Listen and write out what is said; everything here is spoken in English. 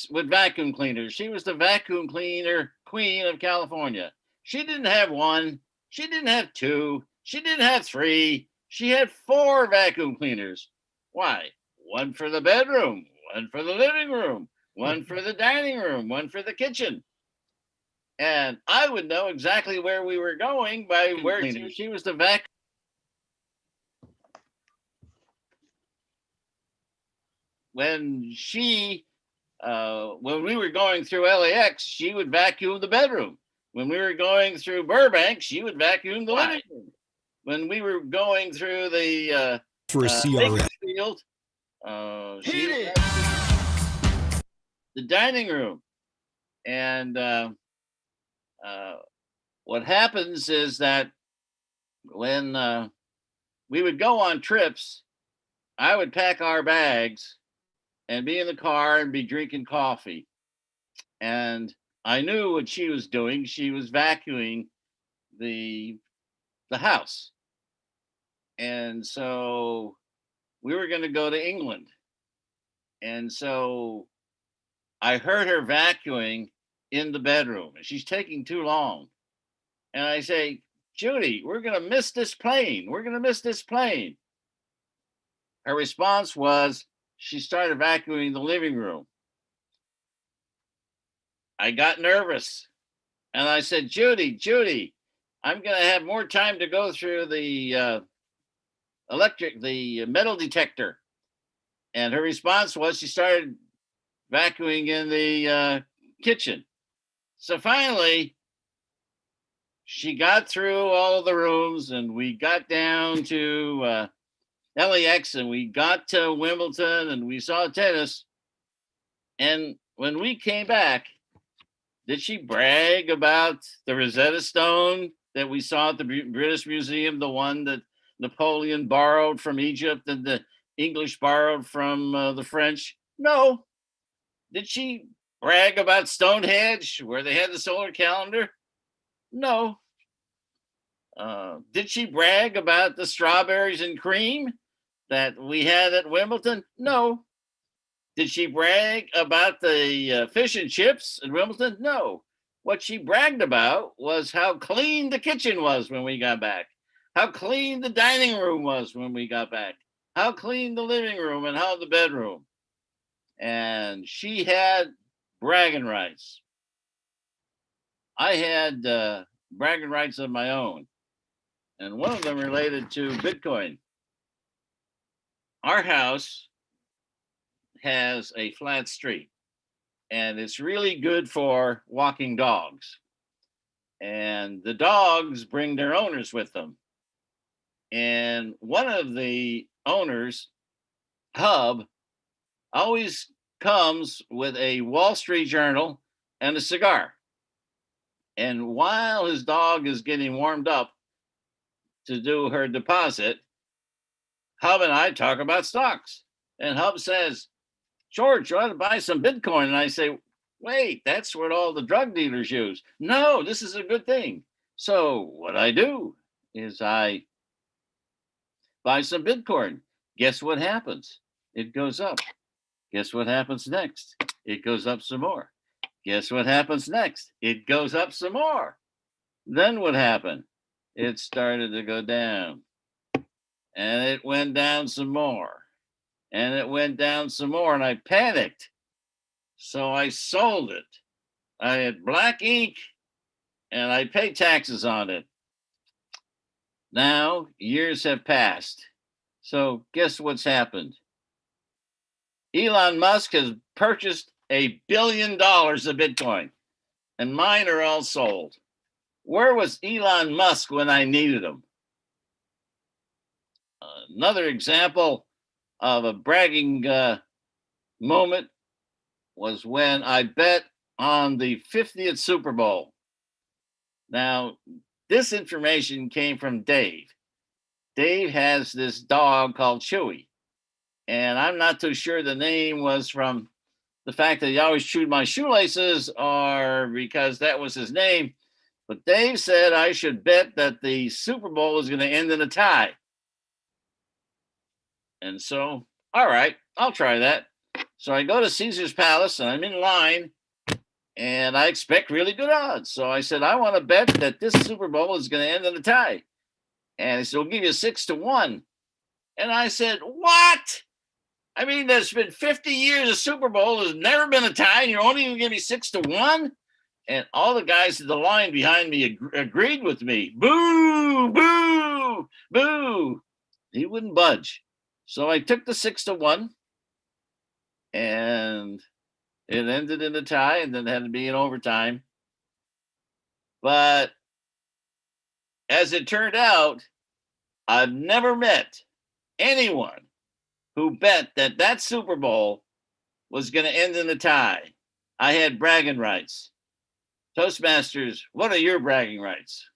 with vacuum cleaners. She was the vacuum cleaner queen of California. She didn't have one. She didn't have two. She didn't have three. She had four vacuum cleaners. Why? One for the bedroom, one for the living room, one for the dining room, one for the kitchen. And I would know exactly where we were going by where she was the vacuum. When we were going through LAX, she would vacuum the bedroom. When we were going through Burbank, she would vacuum the living room. When we were going through the for a CRM. Bakersfield, she would vacuum the dining room. And what happens is that when we would go on trips, I would pack our bags and be in the car and be drinking coffee. And I knew what she was doing. She was vacuuming the house. And so we were going to go to England. And so I heard her vacuuming in the bedroom, and she's taking too long. And I say, Judy, we're going to miss this plane. We're going to miss this plane. Her response was, she started vacuuming the living room. I got nervous. And I said, Judy, I'm going to have more time to go through the metal detector. And her response was she started vacuuming in the kitchen. So finally, she got through all of the rooms, and we got down to LAX, and we got to Wimbledon, and we saw tennis. And when we came back, did she brag about the Rosetta Stone that we saw at the British Museum, the one that Napoleon borrowed from Egypt and the English borrowed from the French? No. Did she brag about Stonehenge, where they had the solar calendar? No. Did she brag about the strawberries and cream that we had at Wimbledon? No. Did she brag about the fish and chips at Wimbledon? No. What she bragged about was how clean the kitchen was when we got back, how clean the dining room was when we got back, how clean the living room and how the bedroom. And she had bragging rights. I had bragging rights of my own. And one of them related to Bitcoin. Our house has a flat street, and it's really good for walking dogs. And the dogs bring their owners with them. And one of the owners, Hub, always comes with a Wall Street Journal and a cigar. And while his dog is getting warmed up to do her deposit, Hub and I talk about stocks. And Hub says, George, you ought to buy some Bitcoin. And I say, wait, that's what all the drug dealers use. No, this is a good thing. So what I do is I buy some Bitcoin. Guess what happens? It goes up. Guess what happens next? It goes up some more. Guess what happens next? It goes up some more. Then what happened? It started to go down. And it went down some more. And it went down some more. And I panicked. So I sold it. I had black ink and I paid taxes on it. Now, years have passed. So guess what's happened? Elon Musk has purchased $1 billion of Bitcoin, and mine are all sold. Where was Elon Musk when I needed him? Another example of a bragging moment was when I bet on the 50th Super Bowl. Now, this information came from Dave. Dave has this dog called Chewy. And I'm not too sure the name was from the fact that he always chewed my shoelaces or because that was his name. But Dave said I should bet that the Super Bowl is going to end in a tie. And so, all right, I'll try that. So I go to Caesar's Palace and I'm in line and I expect really good odds. So I said, I want to bet that this Super Bowl is going to end in a tie. And he said, we'll give you 6-1. And I said, what? I mean, there's been 50 years of Super Bowl. There's never been a tie, and you're only going to give me 6-1? And all the guys in the line behind me agreed with me. Boo, boo, boo. He wouldn't budge. So I took the 6-1, and it ended in a tie, and then had to be in overtime. But as it turned out, I've never met anyone who bet that that Super Bowl was going to end in a tie. I had bragging rights. Toastmasters, what are your bragging rights?